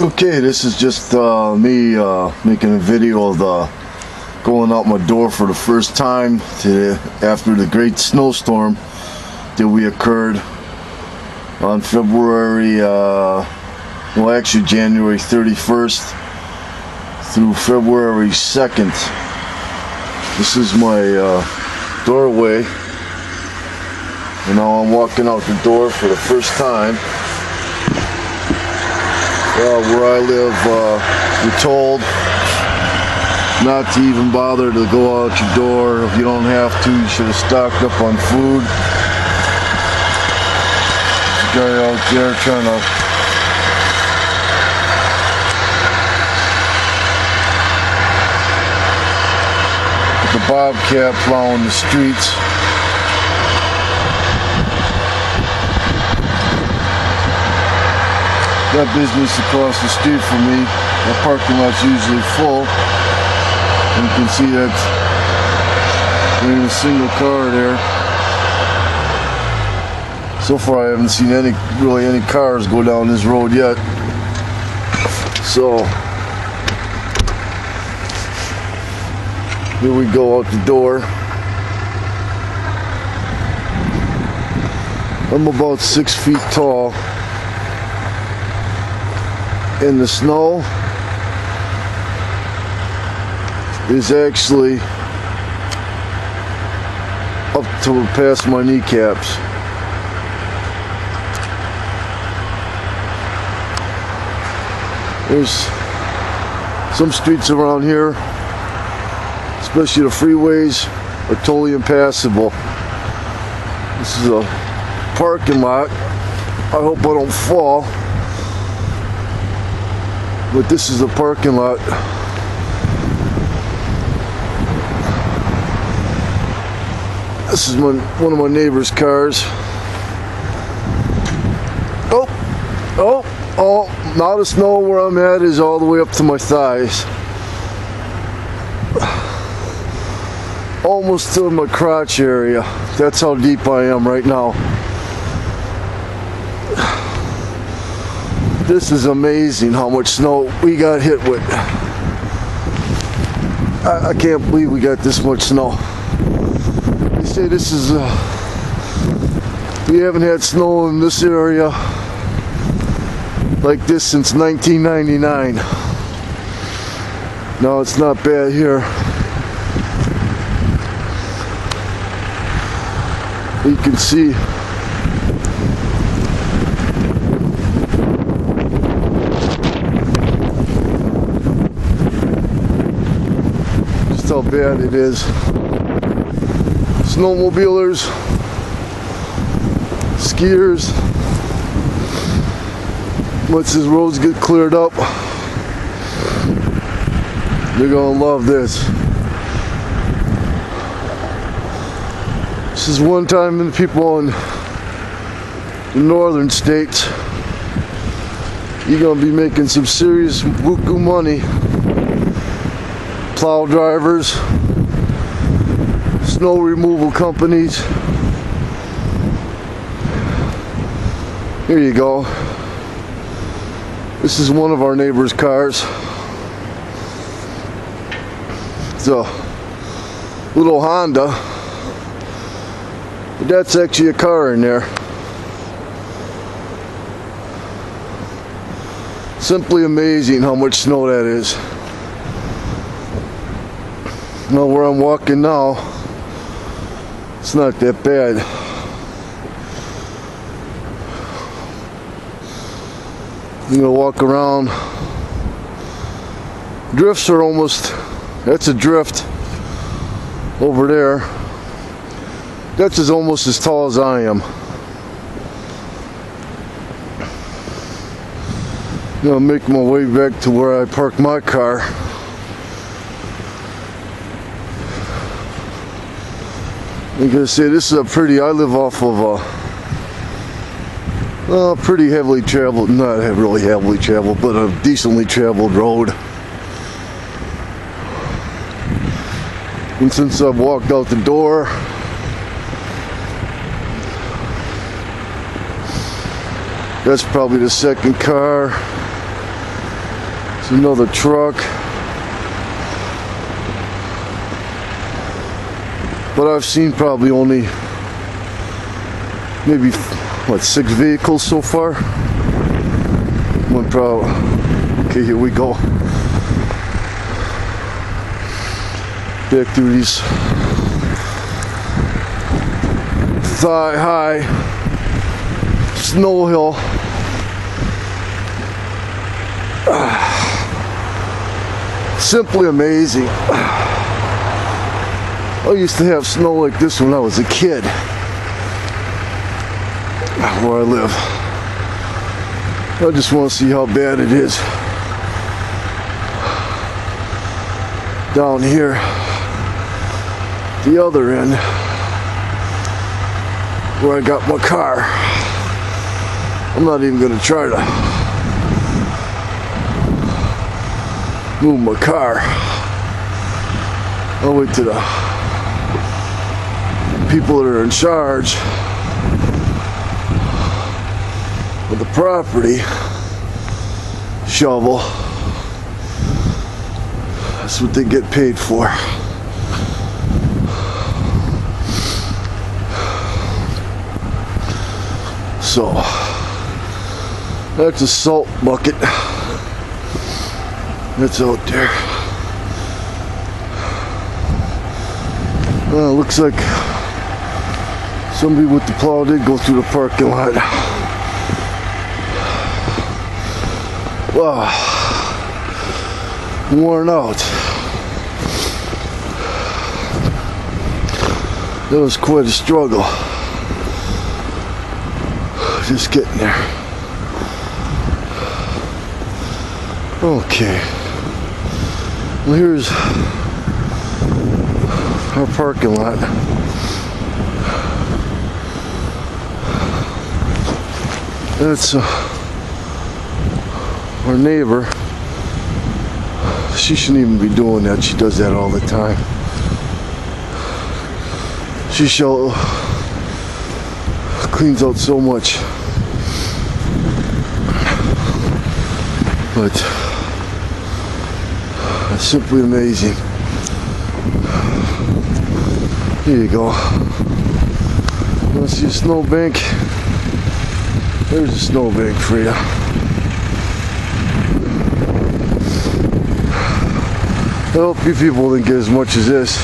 Okay, this is just me making a video of going out my door for the first time after the great snowstorm that we occurred on February, well actually January 31st through February 2nd. This is my doorway, and now I'm walking out the door for the first time. Where I live, you're told not to even bother to go out your door. If you don't have to, you should have stocked up on food. There's a guy out there trying to with the bobcat plowing the streets. Got business across the street from me. The parking lot's usually full. And you can see that there ain't a single car there. So far I haven't seen really any cars go down this road yet. So here we go out the door. I'm about 6 feet tall. And the snow is actually up to past my kneecaps. There's some streets around here, especially the freeways, are totally impassable. This is a parking lot. I hope I don't fall. But this is a parking lot. This is one of my neighbor's cars. Oh, now the snow where I'm at is all the way up to my thighs. Almost to my crotch area. That's how deep I am right now. This is amazing how much snow we got hit with. I can't believe we got this much snow. They say this is, we haven't had snow in this area like this since 1999. No, it's not bad here. You can see how bad it is. Snowmobilers, skiers, once these roads get cleared up, they're gonna love this. This is one time in the people in the northern states, you're gonna be making some serious buku money. Plow drivers, snow removal companies. Here you go. This is one of our neighbor's cars. It's a little Honda, but that's actually a car in there. Simply amazing how much snow that is. Now where I'm walking now, it's not that bad. I'm gonna walk around. Drifts are almost, that's a drift over there. That's almost as tall as I am. I'm gonna make my way back to where I parked my car. I'm gonna say this is I live off of a pretty heavily traveled, not really heavily traveled, but a decently traveled road. And since I've walked out the door, that's probably the second car. It's another truck. But I've seen probably only maybe, what, 6 vehicles so far? One probably. Okay, here we go. Back through these thigh-high snow hill. Simply amazing. I used to have snow like this when I was a kid, where I live. I just want to see how bad it is down here, the other end, where I got my car. I'm not even going to try to move my car. I'll wait till the people that are in charge of the property shovel. That's what they get paid for. So that's a salt bucket that's out there. Looks like somebody with the plow did go through the parking lot. Wow, worn out. That was quite a struggle. Just getting there. Okay. Well, here's our parking lot. That's our neighbor. She shouldn't even be doing that. She does that all the time. She cleans out so much. But it's simply amazing. Here you go. You want to see a snowbank? There's a snowbank for you. I hope you people didn't get as much as this.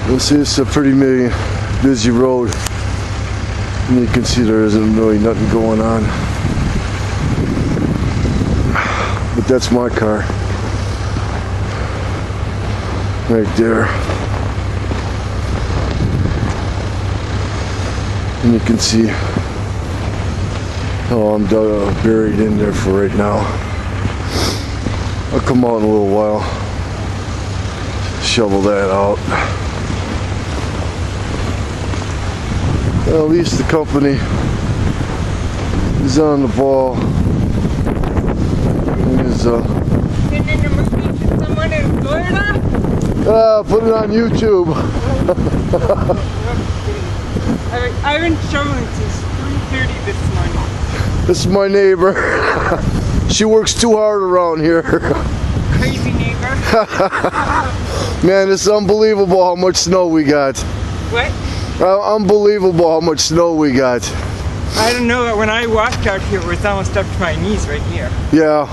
You'll see it's a pretty busy road. And you can see there isn't really nothing going on. But that's my car. Right there. And you can see how I'm buried in there for right now. I'll come out in a little while. Shovel that out. Well, at least the company is on the ball. And is Getting in a movie with someone in Florida? put it on YouTube. I've been shoveling since 3:30 this morning. This is my neighbor. She works too hard around here. Crazy neighbor. Man, it's unbelievable how much snow we got. What? Unbelievable how much snow we got. I don't know, when I walked out here, it was almost up to my knees right here. Yeah.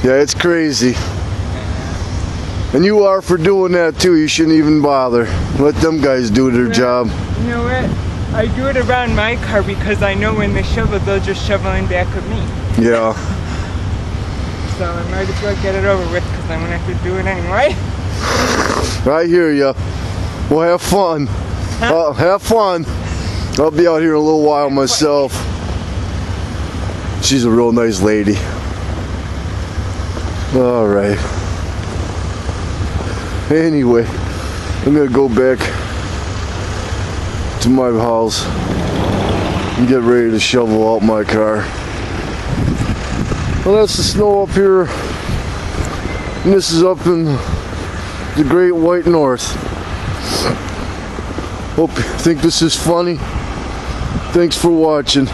Yeah, it's crazy. And you are for doing that too. You shouldn't even bother. Let them guys do their job. You know what? I do it around my car because I know when they shovel, they'll just shovel in back of me. Yeah. So I might as well get it over with because I'm going to have to do it anyway. I hear ya. Well, have fun. Huh? Have fun. I'll be out here in a little while myself. She's a real nice lady. All right. Anyway, I'm gonna go back to my house and get ready to shovel out my car. Well, that's the snow up here, and this is up in the Great White North. Hope you think this is funny. Thanks for watching.